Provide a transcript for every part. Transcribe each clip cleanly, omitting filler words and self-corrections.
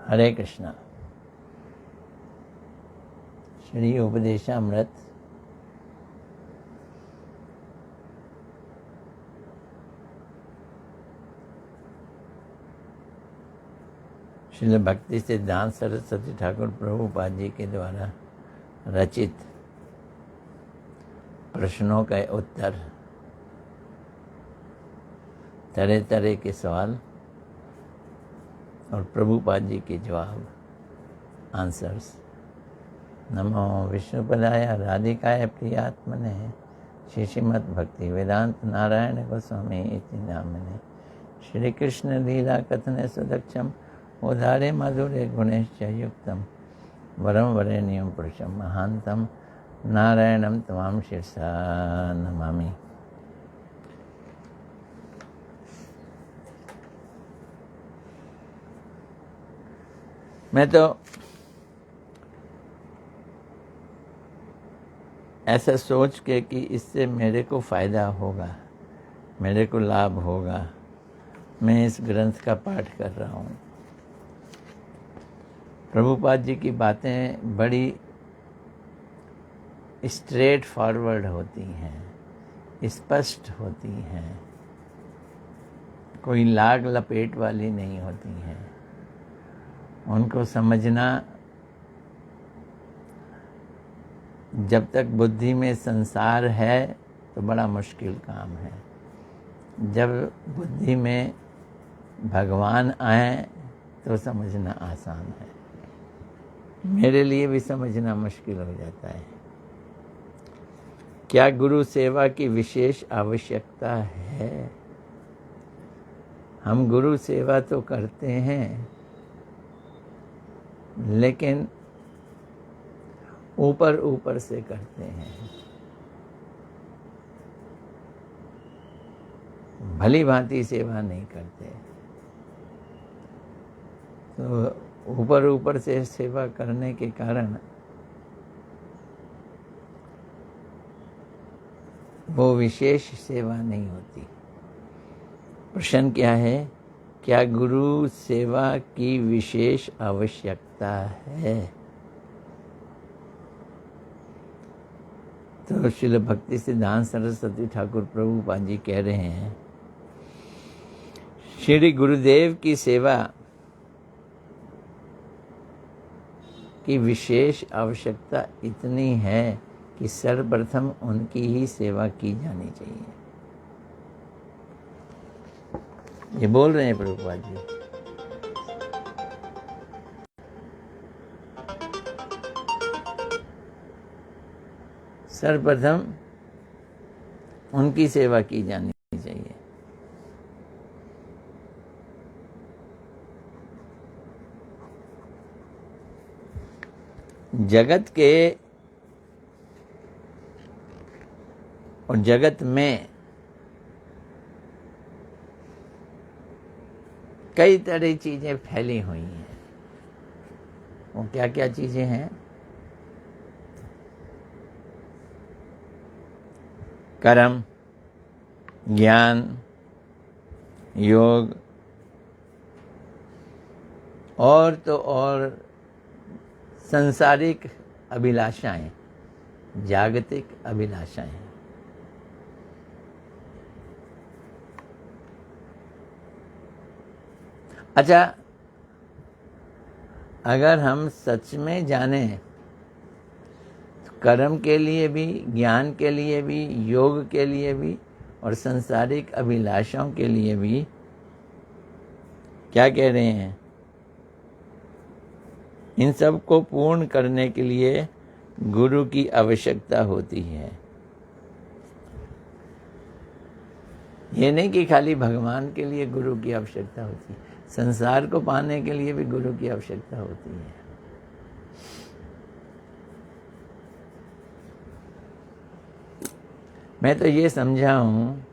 हरे कृष्णा। श्री उपदेशामृत श्रील भक्ति सिद्धांत सरस्वती ठाकुर प्रभुपाद जी के द्वारा रचित प्रश्नों का उत्तर, तरह तरह के सवाल और प्रभुपाद जी के जवाब, आंसर्स। नमो विष्णुपदाय राधिकाय प्रियात्मने श्रीमद् भक्ति वेदांत नारायण गोस्वामी इति नामने। श्री कृष्ण लीला कथने सुदक्षम उदारे मधुरे गुणेश्च युक्तम वरम वरेण्यं पुरुषं महांतम नारायणं तमाम शिरसा नमामि। मैं तो ऐसा सोच के कि इससे मेरे को फ़ायदा होगा, मेरे को लाभ होगा, मैं इस ग्रंथ का पाठ कर रहा हूँ। प्रभुपाद जी की बातें बड़ी स्ट्रेट फॉरवर्ड होती हैं, स्पष्ट होती हैं, कोई लाग लपेट वाली नहीं होती हैं। उनको समझना जब तक बुद्धि में संसार है तो बड़ा मुश्किल काम है। जब बुद्धि में भगवान आए तो समझना आसान है। मेरे लिए भी समझना मुश्किल हो जाता है। क्या गुरु सेवा की विशेष आवश्यकता है? हम गुरु सेवा तो करते हैं, लेकिन ऊपर ऊपर से करते हैं, भली भांति सेवा नहीं करते। तो ऊपर ऊपर से सेवा करने के कारण वो विशेष सेवा नहीं होती। प्रश्न क्या है? क्या गुरु सेवा की विशेष आवश्यकता है? तो श्रील भक्ति सिद्धांत सरस्वती ठाकुर प्रभुपाद जी कह रहे हैं, श्री गुरुदेव की सेवा की विशेष आवश्यकता इतनी है कि सर्वप्रथम उनकी ही सेवा की जानी चाहिए। ये बोल रहे हैं प्रभुपाद जी। सर्वप्रथम उनकी सेवा की जानी चाहिए। जगत के और जगत में कई तरह की चीजें फैली हुई हैं। वो क्या क्या चीजें हैं? कर्म, ज्ञान, योग और तो और सांसारिक अभिलाषाएं, जागतिक अभिलाषाएं। अच्छा, अगर हम सच में जाने तो कर्म के लिए भी, ज्ञान के लिए भी, योग के लिए भी और सांसारिक अभिलाषाओं के लिए भी क्या कह रहे हैं? इन सब को पूर्ण करने के लिए गुरु की आवश्यकता होती है। ये नहीं कि खाली भगवान के लिए गुरु की आवश्यकता होती है, संसार को पाने के लिए भी गुरु की आवश्यकता होती है। मैं तो ये समझा हूँ,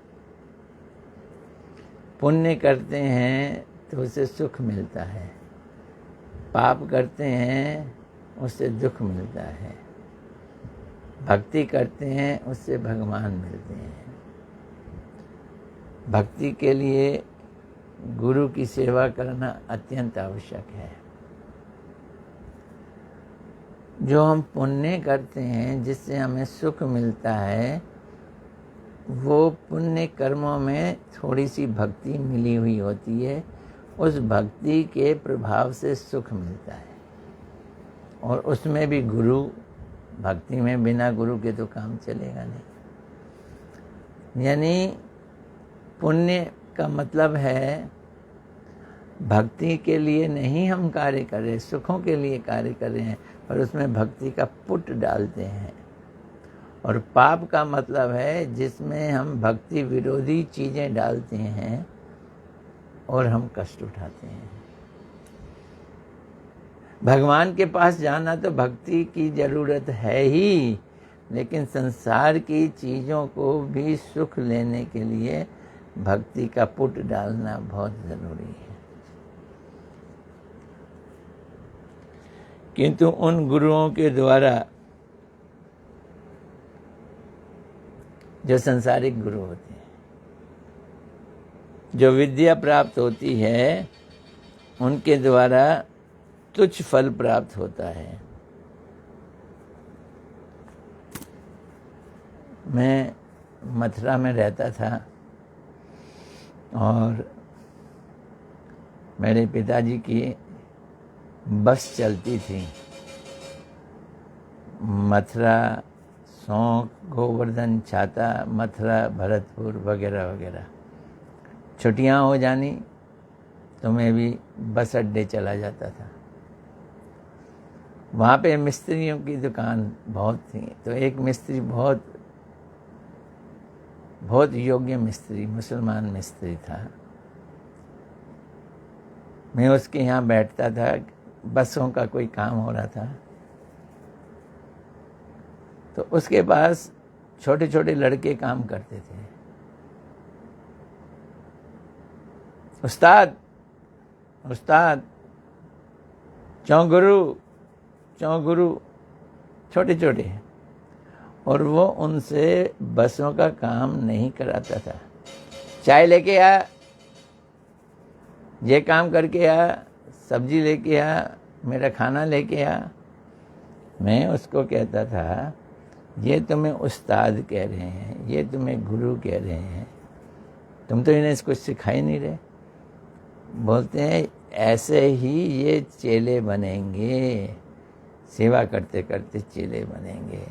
पुण्य करते हैं तो उससे सुख मिलता है, पाप करते हैं उससे दुख मिलता है, भक्ति करते हैं उससे भगवान मिलते हैं। भक्ति के लिए गुरु की सेवा करना अत्यंत आवश्यक है। जो हम पुण्य करते हैं जिससे हमें सुख मिलता है, वो पुण्य कर्मों में थोड़ी सी भक्ति मिली हुई होती है, उस भक्ति के प्रभाव से सुख मिलता है। और उसमें भी गुरु, भक्ति में बिना गुरु के तो काम चलेगा नहीं। यानी पुण्य का मतलब है भक्ति के लिए नहीं हम कार्य कर रहे, सुखों के लिए कार्य कर रहे हैं, पर उसमें भक्ति का पुट डालते हैं। और पाप का मतलब है जिसमें हम भक्ति विरोधी चीज़ें डालते हैं और हम कष्ट उठाते हैं। भगवान के पास जाना तो भक्ति की ज़रूरत है ही, लेकिन संसार की चीज़ों को भी सुख लेने के लिए भक्ति का पुट डालना बहुत ज़रूरी है। किंतु उन गुरुओं के द्वारा, जो संसारिक गुरु होते हैं, जो विद्या प्राप्त होती है, उनके द्वारा तुच्छ फल प्राप्त होता है। मैं मथुरा में रहता था और मेरे पिताजी की बस चलती थी मथुरा, सौंक, गोवर्धन, छाता, मथुरा, भरतपुर वगैरह वगैरह। छुट्टियां हो जानी तो मैं भी बस अड्डे चला जाता था। वहाँ पे मिस्त्रियों की दुकान बहुत थी, तो एक मिस्त्री बहुत योग्य मिस्त्री, मुसलमान मिस्त्री था। मैं उसके यहाँ बैठता था, बसों का कोई काम हो रहा था, तो उसके पास छोटे छोटे लड़के काम करते थे। उस्ताद उस्ताद, चौं गुरु, छोटे छोटे। और वो उनसे बसों का काम नहीं कराता था। चाय लेके आ, ये काम करके आ, सब्जी लेके आ, मेरा खाना लेके आ। मैं उसको कहता था, ये तुम्हें उस्ताद कह रहे हैं, ये तुम्हें गुरु कह रहे हैं, तुम तो इन्हें कुछ सिखा ही नहीं रहे। बोलते हैं ऐसे ही ये चेले बनेंगे, सेवा करते करते चेले बनेंगे।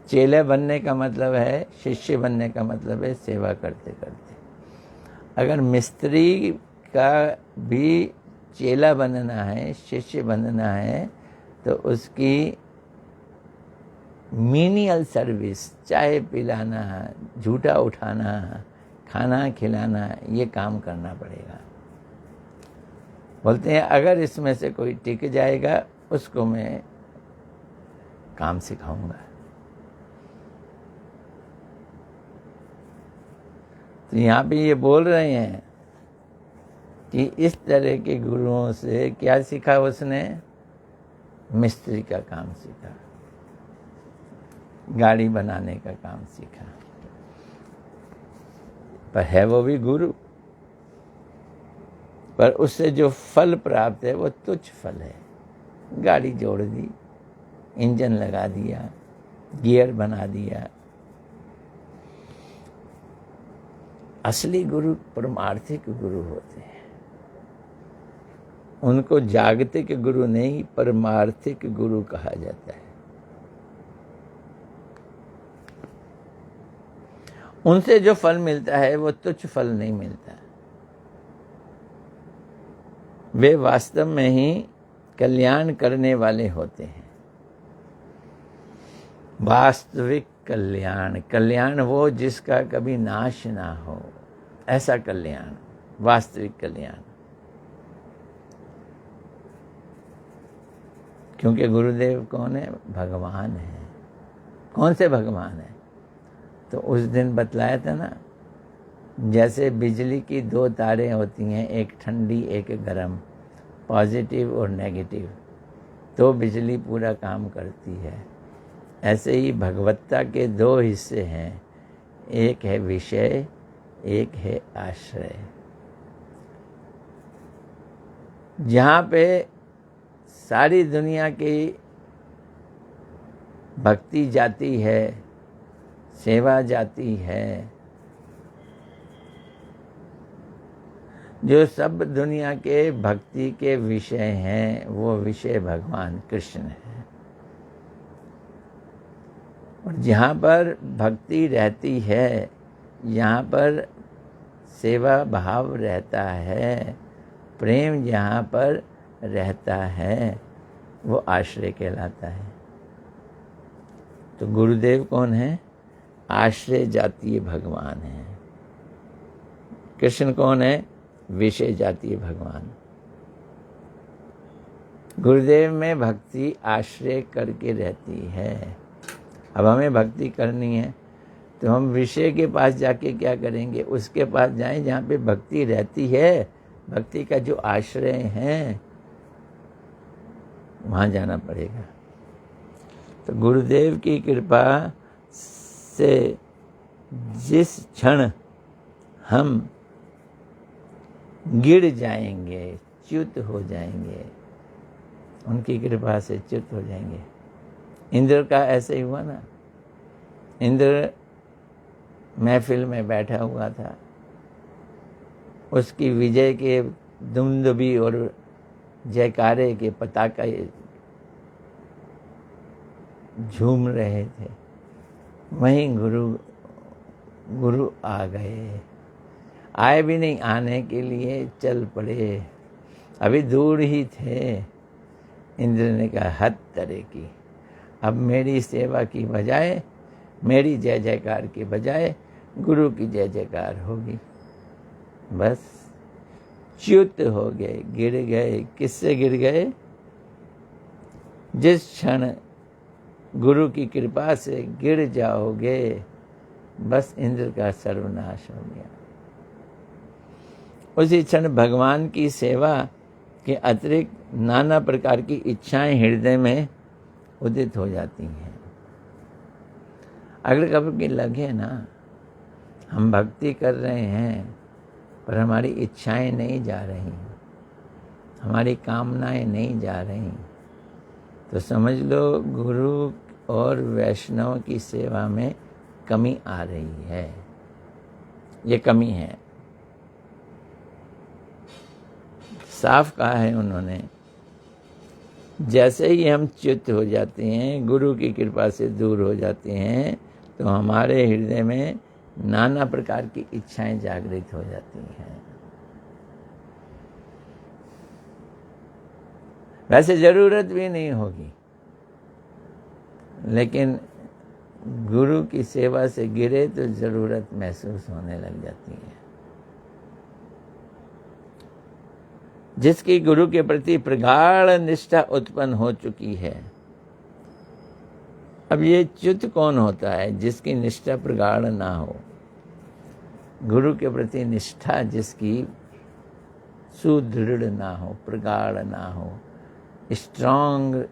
चेले बनने का मतलब है, शिष्य बनने का मतलब है सेवा करते करते। अगर मिस्त्री का भी चेला बनना है, शिष्य बनना है, तो उसकी मीनियल सर्विस, चाय पिलाना, झूठा उठाना, खाना खिलाना, ये काम करना पड़ेगा। बोलते हैं अगर इसमें से कोई टिक जाएगा, उसको मैं काम सिखाऊंगा। तो यहाँ पे ये बोल रहे हैं कि इस तरह के गुरुओं से क्या सीखा उसने? मिस्त्री का काम सीखा, गाड़ी बनाने का काम सीखा। पर है वो भी गुरु, पर उससे जो फल प्राप्त है वो तुच्छ फल है। गाड़ी जोड़ दी, इंजन लगा दिया, गियर बना दिया। असली गुरु परमार्थिक गुरु होते हैं। उनको जागतिक गुरु नहीं, परमार्थिक गुरु कहा जाता है। उनसे जो फल मिलता है वो तुच्छ फल नहीं मिलता। वे वास्तव में ही कल्याण करने वाले होते हैं। वास्तविक कल्याण, कल्याण वो जिसका कभी नाश ना हो, ऐसा कल्याण, वास्तविक कल्याण। क्योंकि गुरुदेव कौन है? भगवान है। कौन से भगवान है? तो उस दिन बतलाया था ना, जैसे बिजली की दो तारें होती हैं, एक ठंडी एक गर्म, पॉजिटिव और नेगेटिव, तो बिजली पूरा काम करती है। ऐसे ही भगवत्ता के दो हिस्से हैं, एक है विषय, एक है आश्रय। जहाँ पे सारी दुनिया की भक्ति जाती है, सेवा जाती है। जो सब दुनिया के भक्ति के विषय हैं वो विषय भगवान कृष्ण है। और जहाँ पर भक्ति रहती है, यहाँ पर सेवा भाव रहता है, प्रेम जहाँ पर रहता है, वो आश्रय कहलाता है। तो गुरुदेव कौन है? आश्रय जातीय भगवान है। कृष्ण कौन है? विषय जातीय भगवान। गुरुदेव में भक्ति आश्रय करके रहती है। अब हमें भक्ति करनी है तो हम विषय के पास जाके क्या करेंगे? उसके पास जाएं जहाँ पे भक्ति रहती है, भक्ति का जो आश्रय है, वहाँ जाना पड़ेगा। तो गुरुदेव की कृपा से जिस क्षण हम गिर जाएंगे, च्युत हो जाएंगे, उनकी कृपा से च्युत हो जाएंगे। इंद्र का ऐसे ही हुआ ना। इंद्र महफिल में बैठा हुआ था, उसकी विजय के दुमदुबी और जयकारे के पताका झूम रहे थे। वहीं गुरु आ गए। आए भी नहीं, आने के लिए चल पड़े। अभी दूर ही थे। इंद्र ने कहा, हद तरह की, अब मेरी सेवा की बजाय, मेरी जय जयकार की बजाय गुरु की जय जयकार होगी। बस च्युत हो गए, गिर गए। किससे गिर गए? जिस क्षण गुरु की कृपा से गिर जाओगे, बस इंद्र का सर्वनाश हो गया। उसी क्षण भगवान की सेवा के अतिरिक्त नाना प्रकार की इच्छाएं हृदय में उदित हो जाती हैं। अगर कभी लगे ना हम भक्ति कर रहे हैं पर हमारी इच्छाएं नहीं जा रही, हमारी कामनाएं नहीं जा रही, तो समझ लो गुरु और वैष्णव की सेवा में कमी आ रही है। ये कमी है। साफ कहा है उन्होंने। जैसे ही हम च्युत हो जाते हैं, गुरु की कृपा से दूर हो जाते हैं, तो हमारे हृदय में नाना प्रकार की इच्छाएं जागृत हो जाती हैं। वैसे जरूरत भी नहीं होगी, लेकिन गुरु की सेवा से गिरे तो जरूरत महसूस होने लग जाती है। जिसकी गुरु के प्रति प्रगाढ़ निष्ठा उत्पन्न हो चुकी है। अब ये च्युत कौन होता है? जिसकी निष्ठा प्रगाढ़ ना हो। गुरु के प्रति निष्ठा जिसकी सुदृढ़ ना हो, प्रगाढ़ ना हो, स्ट्रॉन्ग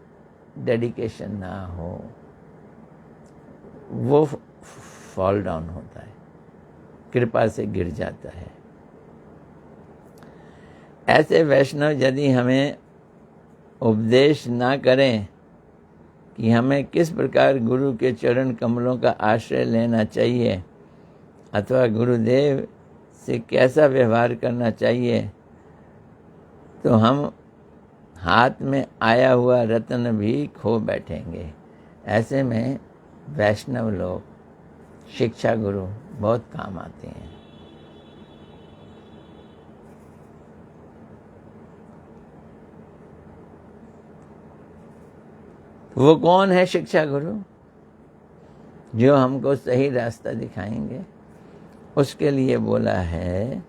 डेडिकेशन ना हो, वो फॉल डाउन होता है, कृपा से गिर जाता है। ऐसे वैष्णव यदि हमें उपदेश ना करें कि हमें किस प्रकार गुरु के चरण कमलों का आश्रय लेना चाहिए अथवा गुरुदेव से कैसा व्यवहार करना चाहिए, तो हम हाथ में आया हुआ रत्न भी खो बैठेंगे। ऐसे में वैष्णव लोग, शिक्षा गुरु बहुत काम आते हैं। वो कौन है शिक्षा गुरु? जो हमको सही रास्ता दिखाएंगे। उसके लिए बोला है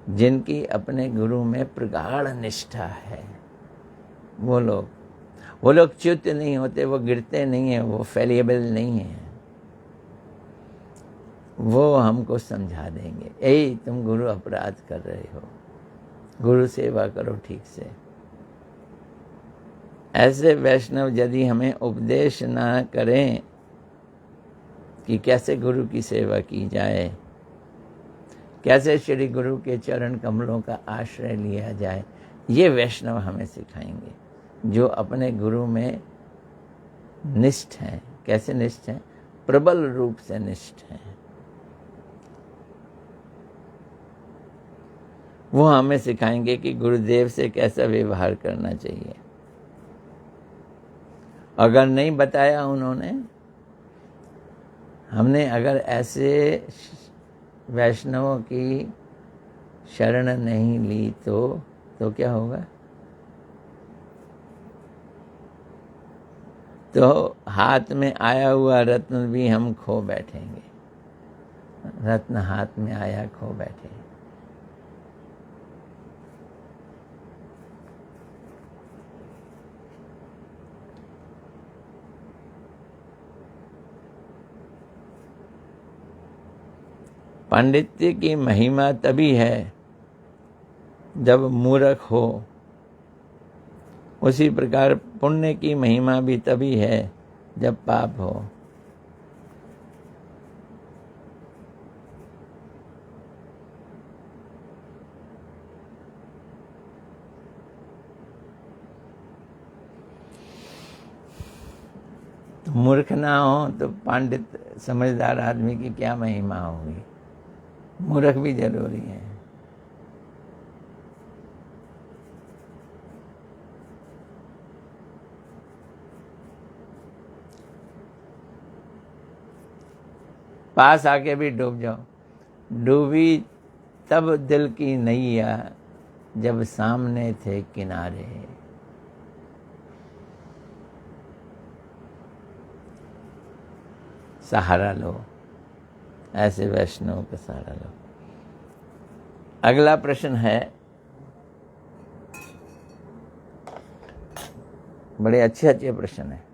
जिनकी अपने गुरु में प्रगाढ़ निष्ठा है। वो लोग च्युत नहीं होते, वो गिरते नहीं हैं, वो फेलिएबल नहीं हैं। वो हमको समझा देंगे, ए तुम गुरु अपराध कर रहे हो, गुरु सेवा करो ठीक से। ऐसे वैष्णव यदि हमें उपदेश ना करें कि कैसे गुरु की सेवा की जाए, कैसे श्री गुरु के चरण कमलों का आश्रय लिया जाए, ये वैष्णव हमें सिखाएंगे जो अपने गुरु में निष्ठ हैं। कैसे निष्ठ हैं? प्रबल रूप से निष्ठ हैं। वो हमें सिखाएंगे कि गुरुदेव से कैसा व्यवहार करना चाहिए। अगर नहीं बताया उन्होंने, हमने अगर ऐसे वैष्णवों की शरण नहीं ली तो क्या होगा? तो हाथ में आया हुआ रत्न भी हम खो बैठेंगे। रत्न हाथ में आया, खो बैठे। पांडित्य की महिमा तभी है जब मूर्ख हो। उसी प्रकार पुण्य की महिमा भी तभी है जब पाप हो। तो मूर्ख ना हो तो पांडित समझदार आदमी की क्या महिमा होगी? मूर्ख भी जरूरी है। पास आके भी डूब जाओ। डूबी तब दिल की नैया जब सामने थे किनारे। सहारा लो, ऐसे वैष्णव का सहारा लो। अगला प्रश्न है, बड़े अच्छे अच्छे प्रश्न है।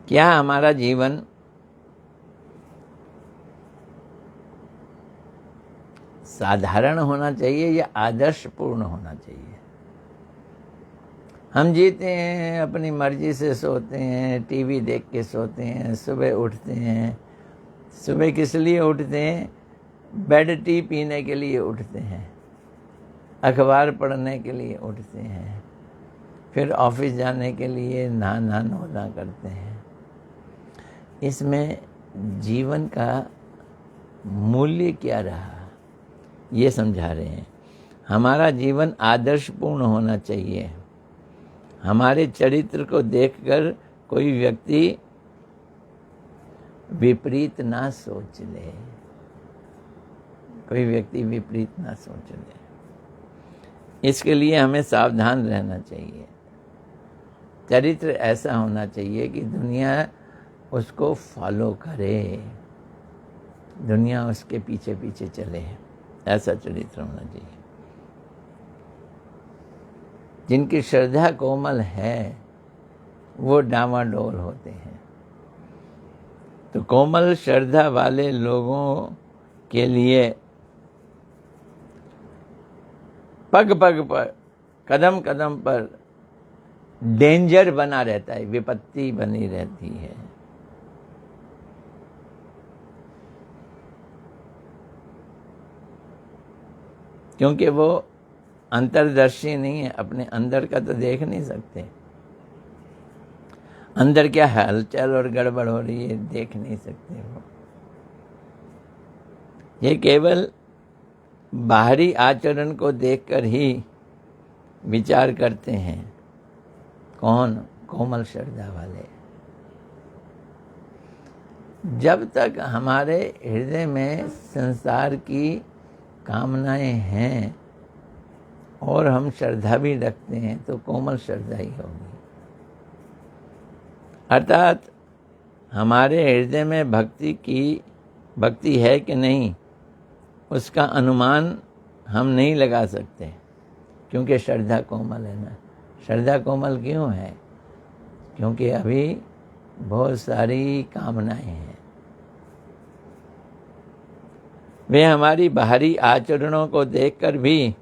क्या हमारा जीवन साधारण होना चाहिए या आदर्शपूर्ण होना चाहिए? हम जीते हैं, अपनी मर्जी से सोते हैं, टीवी देख के सोते हैं, सुबह उठते हैं। सुबह किस लिए उठते हैं? बेड टी पीने के लिए उठते हैं, अखबार पढ़ने के लिए उठते हैं, फिर ऑफिस जाने के लिए नहाना धोना करते हैं। इसमें जीवन का मूल्य क्या रहा, ये समझा रहे हैं। हमारा जीवन आदर्शपूर्ण होना चाहिए। हमारे चरित्र को देखकर कोई व्यक्ति विपरीत ना सोच ले। कोई व्यक्ति विपरीत ना सोच ले। इसके लिए हमें सावधान रहना चाहिए। चरित्र ऐसा होना चाहिए कि दुनिया उसको फॉलो करे, दुनिया उसके पीछे पीछे चले। ऐसा चरित्र होना चाहिए। जिनकी श्रद्धा कोमल है वो डामाडोल होते हैं। तो कोमल श्रद्धा वाले लोगों के लिए पग पग पर, कदम कदम पर डेंजर बना रहता है, विपत्ति बनी रहती है। क्योंकि वो अंतर्दर्शी नहीं है, अपने अंदर का तो देख नहीं सकते। अंदर क्या हलचल और गड़बड़ हो रही है देख नहीं सकते वो। ये केवल बाहरी आचरण को देखकर ही विचार करते हैं। कौन? कोमल श्रद्धा वाले। जब तक हमारे हृदय में संसार की कामनाएं हैं और हम श्रद्धा भी रखते हैं तो कोमल श्रद्धा ही होगी। अर्थात हमारे हृदय में भक्ति है कि नहीं, उसका अनुमान हम नहीं लगा सकते, क्योंकि श्रद्धा कोमल है ना। श्रद्धा कोमल क्यों है? क्योंकि अभी बहुत सारी कामनाएं हैं। वे हमारी बाहरी आचरणों को देखकर भी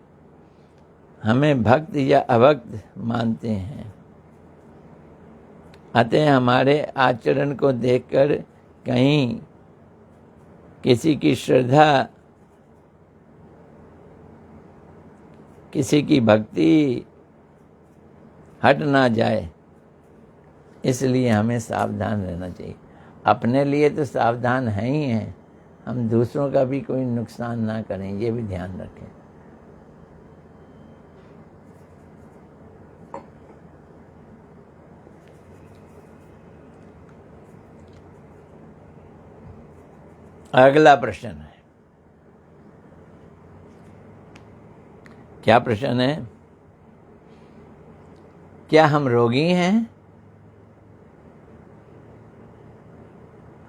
हमें भक्त या अभक्त मानते हैं। अतः हमारे आचरण को देखकर कहीं किसी की श्रद्धा किसी की भक्ति हट ना जाए, इसलिए हमें सावधान रहना चाहिए। अपने लिए तो सावधान हैं ही हैं, हम दूसरों का भी कोई नुकसान ना करें, ये भी ध्यान रखें। अगला प्रश्न है, क्या प्रश्न है? क्या हम रोगी हैं?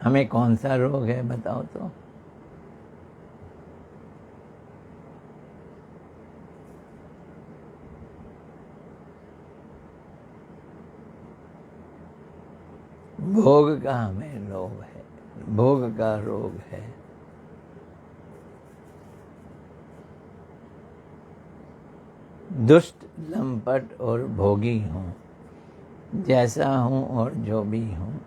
हमें कौन सा रोग है बताओ तो। भोग का हमें लोभ है, भोग का रोग है। दुष्ट, लंपट और भोगी हूँ, जैसा हूँ और जो भी हूँ।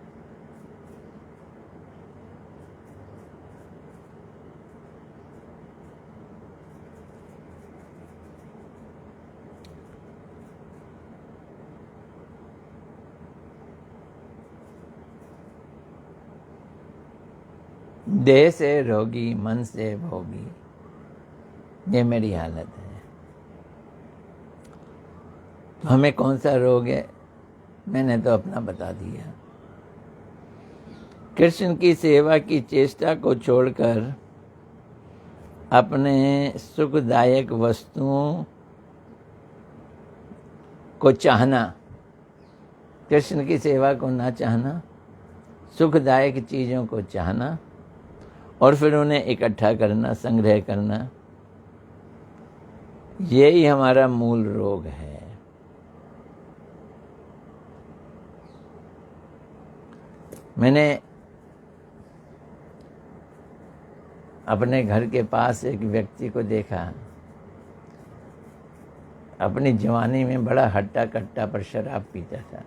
देह से रोगी, मन से भोगी, ये मेरी हालत है। तो हमें कौन सा रोग है? मैंने तो अपना बता दिया। कृष्ण की सेवा की चेष्टा को छोड़कर अपने सुखदायक वस्तुओं को चाहना, कृष्ण की सेवा को ना चाहना, सुखदायक चीज़ों को चाहना और फिर उन्हें इकट्ठा करना, संग्रह करना, यही हमारा मूल रोग है। मैंने अपने घर के पास एक व्यक्ति को देखा, अपनी जवानी में बड़ा हट्टा कट्टा पर शराब पीता था,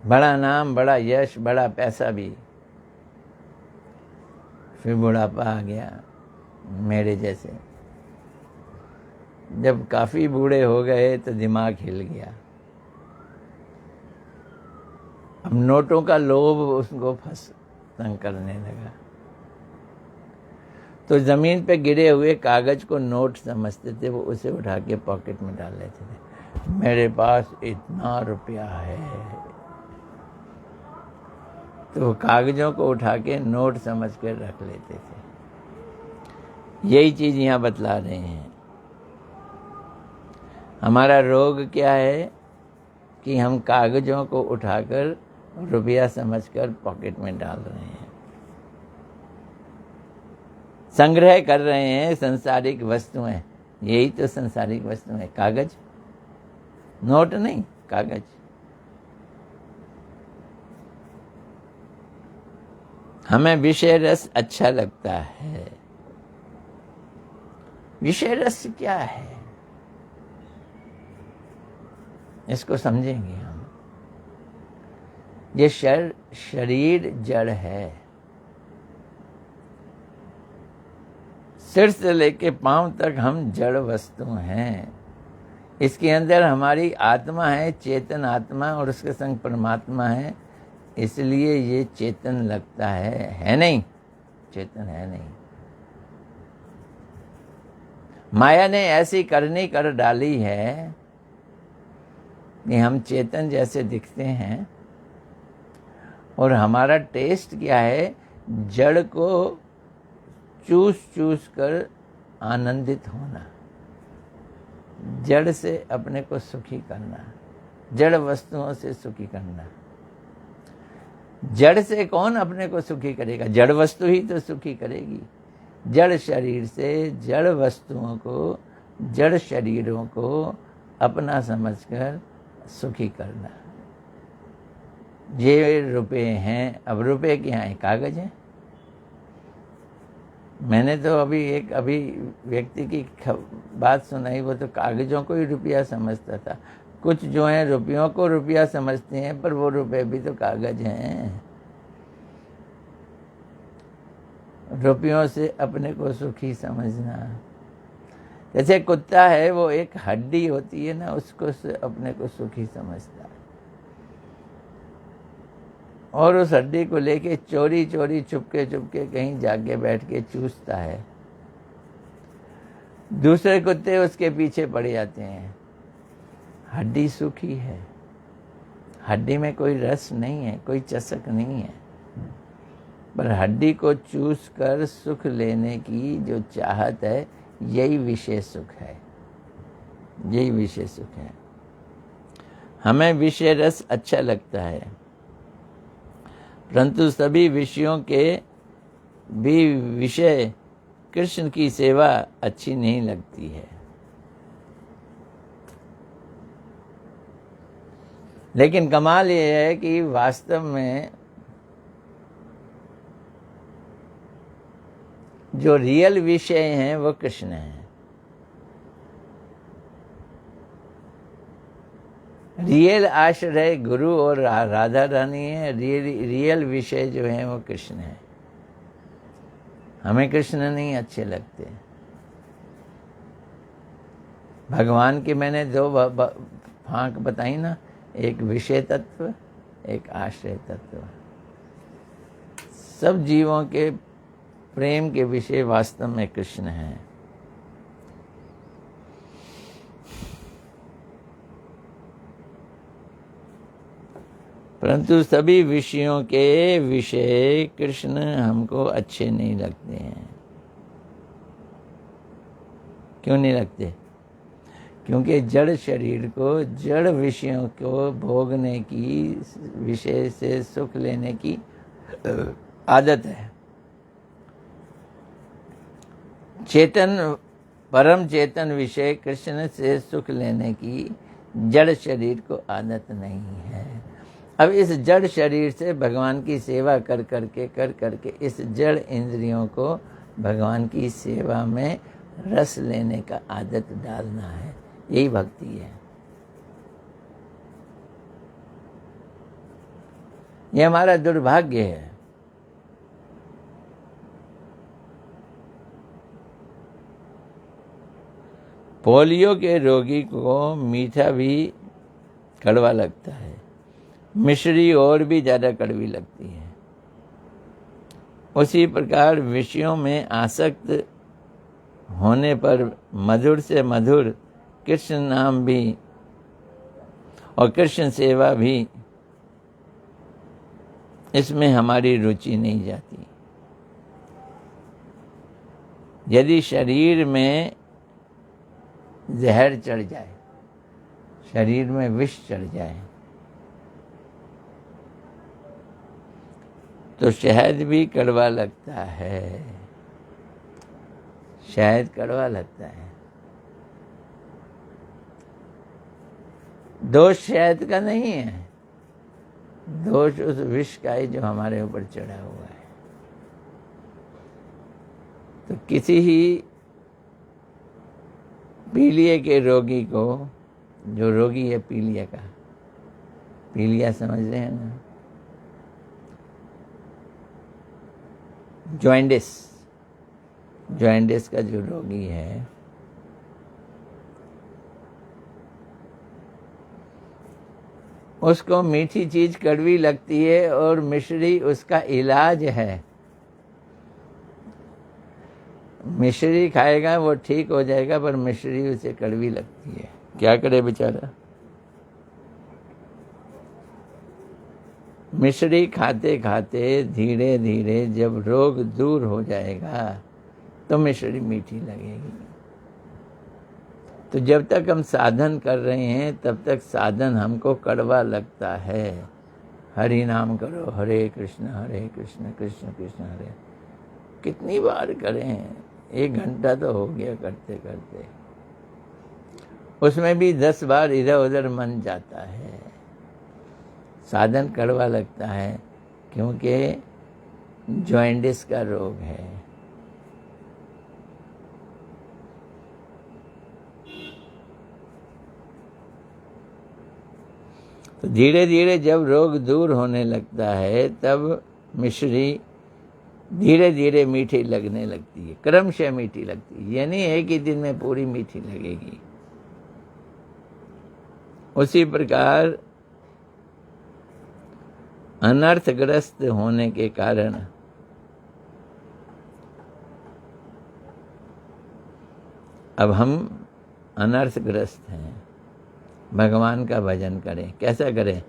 बड़ा नाम, बड़ा यश, बड़ा पैसा भी। फिर बुढ़ापा आ गया मेरे जैसे। जब काफ़ी बूढ़े हो गए तो दिमाग हिल गया। अब नोटों का लोभ उसको तंग करने लगा। तो ज़मीन पे गिरे हुए कागज़ को नोट समझते थे, वो उसे उठा के पॉकेट में डाल लेते थे। मेरे पास इतना रुपया है, तो कागज़ों को उठा के नोट समझ कर रख लेते थे। यही चीज़ यहाँ बतला रहे हैं। हमारा रोग क्या है कि हम कागज़ों को उठाकर रुपया समझकर पॉकेट में डाल रहे हैं, संग्रह कर रहे हैं संसारिक वस्तुएं। यही तो संसारिक वस्तुएं, कागज, नोट नहीं, कागज। हमें विषय रस अच्छा लगता है। विषय रस क्या है, इसको समझेंगे हम। ये शरीर जड़ है, सिर से लेके पांव तक हम जड़ वस्तु हैं। इसके अंदर हमारी आत्मा है, चेतन आत्मा, और उसके संग परमात्मा है। इसलिए ये चेतन लगता है नहीं, चेतन है नहीं। माया ने ऐसी करनी कर डाली है कि हम चेतन जैसे दिखते हैं, और हमारा टेस्ट क्या है, जड़ को चूस चूस कर आनंदित होना, जड़ से अपने को सुखी करना, जड़ वस्तुओं से सुखी करना। जड़ से कौन अपने को सुखी करेगा? जड़ वस्तु ही तो सुखी करेगी। जड़ शरीर से जड़ वस्तुओं को, जड़ शरीरों को अपना समझकर सुखी करना। ये रुपए हैं। अब रुपए क्या हैं? कागज हैं। मैंने तो अभी व्यक्ति की बात सुनाई, वो तो कागजों को ही रुपया समझता था। कुछ जो हैं रुपयों को रुपया समझते हैं, पर वो रुपए भी तो कागज हैं। रुपयों से अपने को सुखी समझना, जैसे कुत्ता है, वो एक हड्डी होती है ना, उसको अपने को सुखी समझता है और उस हड्डी को लेके चोरी चोरी चुपके चुपके कहीं जाके बैठ के चूसता है। दूसरे कुत्ते उसके पीछे पड़ जाते हैं। हड्डी सूखी है, हड्डी में कोई रस नहीं है, कोई चसक नहीं है, पर हड्डी को चूस कर सुख लेने की जो चाहत है, यही विषय सुख है, यही विषय सुख है। हमें विषय रस अच्छा लगता है, परंतु सभी विषयों के भी विषय कृष्ण की सेवा अच्छी नहीं लगती है। लेकिन कमाल ये है कि वास्तव में जो रियल विषय हैं वो कृष्ण हैं। रियल आश्रय गुरु और राधा रानी है। रियल विषय जो है वो कृष्ण है। हमें कृष्ण नहीं अच्छे लगते। भगवान की मैंने दो फांक बताई ना, एक विषय तत्व, एक आश्रय तत्व। सब जीवों के प्रेम के विषय वास्तव में कृष्ण हैं। परंतु सभी विषयों के विषय कृष्ण हमको अच्छे नहीं लगते हैं। क्यों नहीं लगते? क्योंकि जड़ शरीर को, जड़ विषयों को भोगने की, विषय से सुख लेने की आदत है। चेतन, परम चेतन विषय कृष्ण से सुख लेने की जड़ शरीर को आदत नहीं है। अब इस जड़ शरीर से भगवान की सेवा कर करके इस जड़ इंद्रियों को भगवान की सेवा में रस लेने का आदत डालना है। यही भक्ति है। ये हमारा दुर्भाग्य है। पोलियो के रोगी को मीठा भी कड़वा लगता है, मिश्री और भी ज़्यादा कड़वी लगती है। उसी प्रकार विषयों में आसक्त होने पर मधुर से मधुर कृष्ण नाम भी और कृष्ण सेवा भी, इसमें हमारी रुचि नहीं जाती। यदि शरीर में जहर चढ़ जाए, शरीर में विष चढ़ जाए, तो शहद भी कड़वा लगता है। शहद कड़वा लगता है। दोष शहद का नहीं है, दोष उस विष का है जो हमारे ऊपर चढ़ा हुआ है। तो किसी ही पीलिया के रोगी को, जो रोगी है पीलिया का, पीलिया समझ रहे हैं ना, जॉइंडिस का जो रोगी है, उसको मीठी चीज कड़वी लगती है और मिश्री उसका इलाज है। मिश्री खाएगा वो ठीक हो जाएगा, पर मिश्री उसे कड़वी लगती है। क्या करे बेचारा? मिश्री खाते खाते धीरे धीरे जब रोग दूर हो जाएगा तो मिश्री मीठी लगेगी। तो जब तक हम साधन कर रहे हैं तब तक साधन हमको कड़वा लगता है। हरि नाम करो, हरे कृष्ण कृष्ण कृष्ण हरे। कितनी बार करें? 1 घंटा तो हो गया करते करते, उसमें भी 10 बार इधर उधर मन जाता है। साधन कड़वा लगता है क्योंकि जॉइंडिस का रोग है। तो धीरे धीरे जब रोग दूर होने लगता है तब मिश्री धीरे धीरे मीठी लगने लगती है, क्रमशः मीठी लगती है, यानी एक ही दिन में पूरी मीठी लगेगी। उसी प्रकार अनर्थग्रस्त होने के कारण अब हम अनर्थग्रस्त हैं। भगवान का भजन करें। कैसा करें?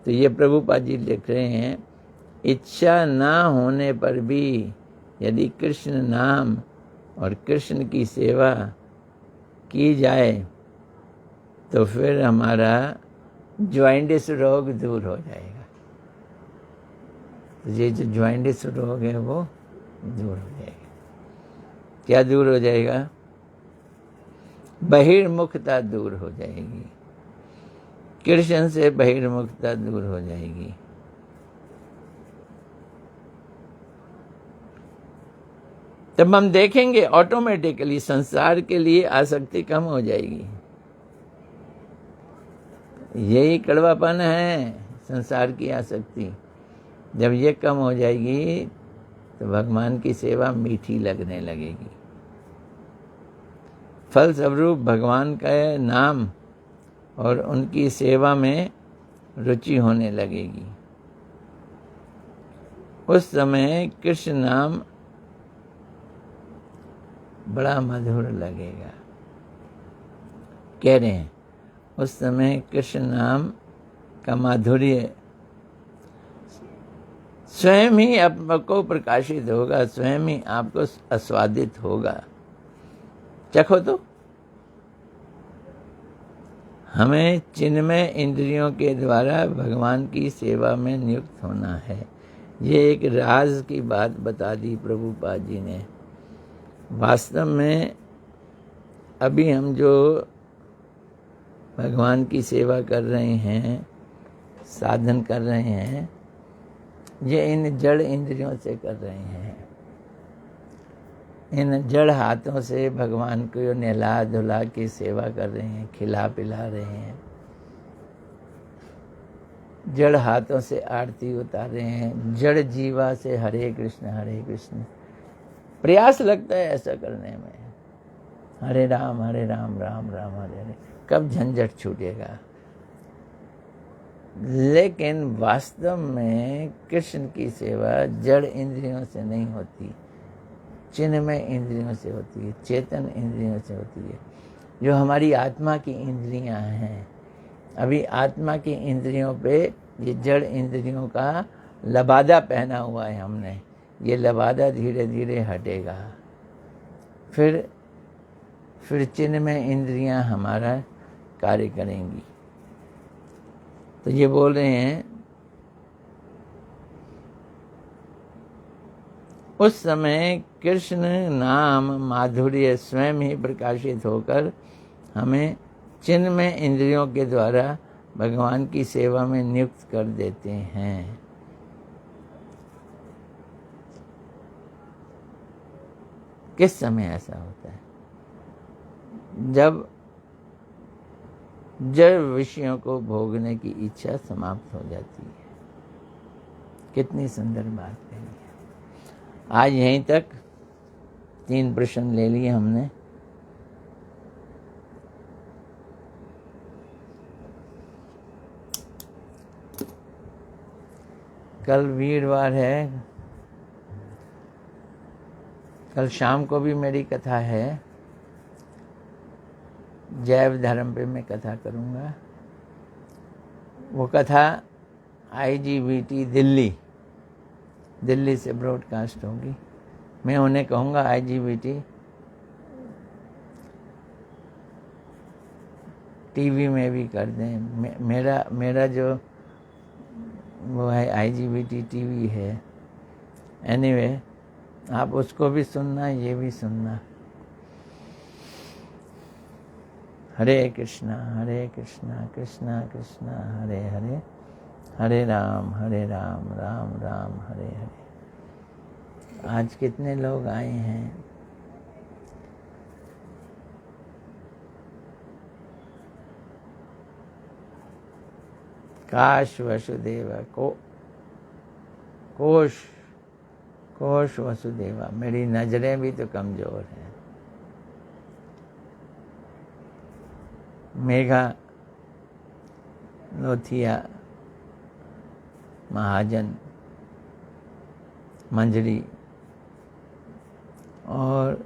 तो ये प्रभुपाद जी लिख रहे हैं, इच्छा ना होने पर भी यदि कृष्ण नाम और कृष्ण की सेवा की जाए तो फिर हमारा ज्वाइंटिस रोग दूर हो जाएगा। तो ये जो ज्वाइंटिस रोग है वो दूर हो जाएगा। क्या दूर हो जाएगा? बहिर्मुखता दूर हो जाएगी। कृष्ण से बहिर्मुखता दूर हो जाएगी। तब हम देखेंगे ऑटोमेटिकली संसार के लिए आसक्ति कम हो जाएगी। यही कड़वापन है संसार की आसक्ति। जब ये कम हो जाएगी तो भगवान की सेवा मीठी लगने लगेगी। फलस्वरूप भगवान का नाम और उनकी सेवा में रुचि होने लगेगी। उस समय कृष्ण नाम बड़ा मधुर लगेगा। कह रहे हैं उस समय कृष्ण नाम का माधुर्य स्वयं ही आपको प्रकाशित होगा, स्वयं ही आपको आस्वादित होगा। चखो तो। हमें चिन्मय इंद्रियों के द्वारा भगवान की सेवा में नियुक्त होना है। ये एक राज की बात बता दी प्रभुपाद जी ने। वास्तव में अभी हम जो भगवान की सेवा कर रहे हैं, साधन कर रहे हैं, ये इन जड़ इंद्रियों से कर रहे हैं। इन जड़ हाथों से भगवान को नहला धुला के सेवा कर रहे हैं, खिला पिला रहे हैं। जड़ हाथों से आरती उतार रहे हैं। जड़ जीवा से हरे कृष्ण प्रयास लगता है ऐसा करने में। हरे राम राम राम हरे हरे। कब झंझट छूटेगा? लेकिन वास्तव में कृष्ण की सेवा जड़ इंद्रियों से नहीं होती, चिन्मय इंद्रियों से होती है, चेतन इंद्रियों से होती है, जो हमारी आत्मा की इंद्रियां हैं। अभी आत्मा की इंद्रियों पे ये जड़ इंद्रियों का लबादा पहना हुआ है हमने। ये लबादा धीरे धीरे हटेगा। फिर चिन्मय इंद्रियां हमारा कार्य करेंगी। तो ये बोल रहे हैं उस समय कृष्ण नाम माधुर्य स्वयं ही प्रकाशित होकर हमें चिन्मय इंद्रियों के द्वारा भगवान की सेवा में नियुक्त कर देते हैं। किस समय ऐसा होता है? जब जड़ विषयों को भोगने की इच्छा समाप्त हो जाती है। कितनी सुंदर बात कही है। आज यहीं तक 3 प्रश्न ले लिए हमने। कल वीरवार है, कल शाम को भी मेरी कथा है। जैव धर्म पे मैं कथा करूँगा। वो कथा IGBT दिल्ली से ब्रॉडकास्ट होगी। मैं उन्हें कहूँगा IGBT टीवी में भी कर दें। मेरा जो वो है IGBT टीवी है। एनीवे आप उसको भी सुनना, ये भी सुनना। हरे कृष्णा कृष्णा कृष्णा हरे हरे, हरे राम राम राम हरे हरे। आज कितने लोग आए हैं? काश वसुदेव कोश वसुदेवा, मेरी नजरें भी तो कमजोर हैं। मेघा लोथिया, महाजन, मंजरी और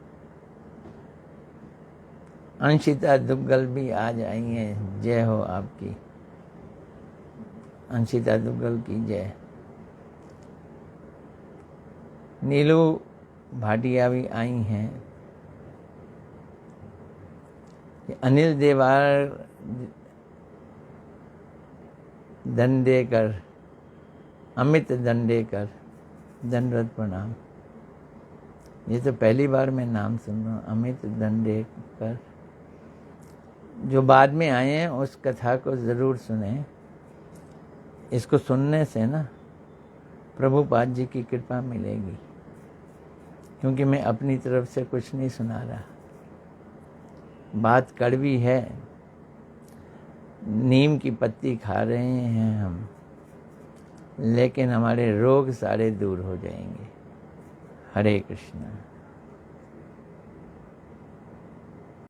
अंशिता दुग्गल भी आज आई हैं। जय हो आपकी, अंशिता दुग्गल की जय। नीलू भाटिया भी आई हैं। अनिल देवार दंडेकर, अमित दंडेकर, दंडवत प्रणाम। ये तो पहली बार मैं नाम सुन रहा हूँ, अमित दंडेकर। जो बाद में आए हैं उस कथा को ज़रूर सुने। इसको सुनने से ना प्रभुपाद जी की कृपा मिलेगी, क्योंकि मैं अपनी तरफ से कुछ नहीं सुना रहा। बात कड़वी है, नीम की पत्ती खा रहे हैं हम, लेकिन हमारे रोग सारे दूर हो जाएंगे। हरे कृष्णा।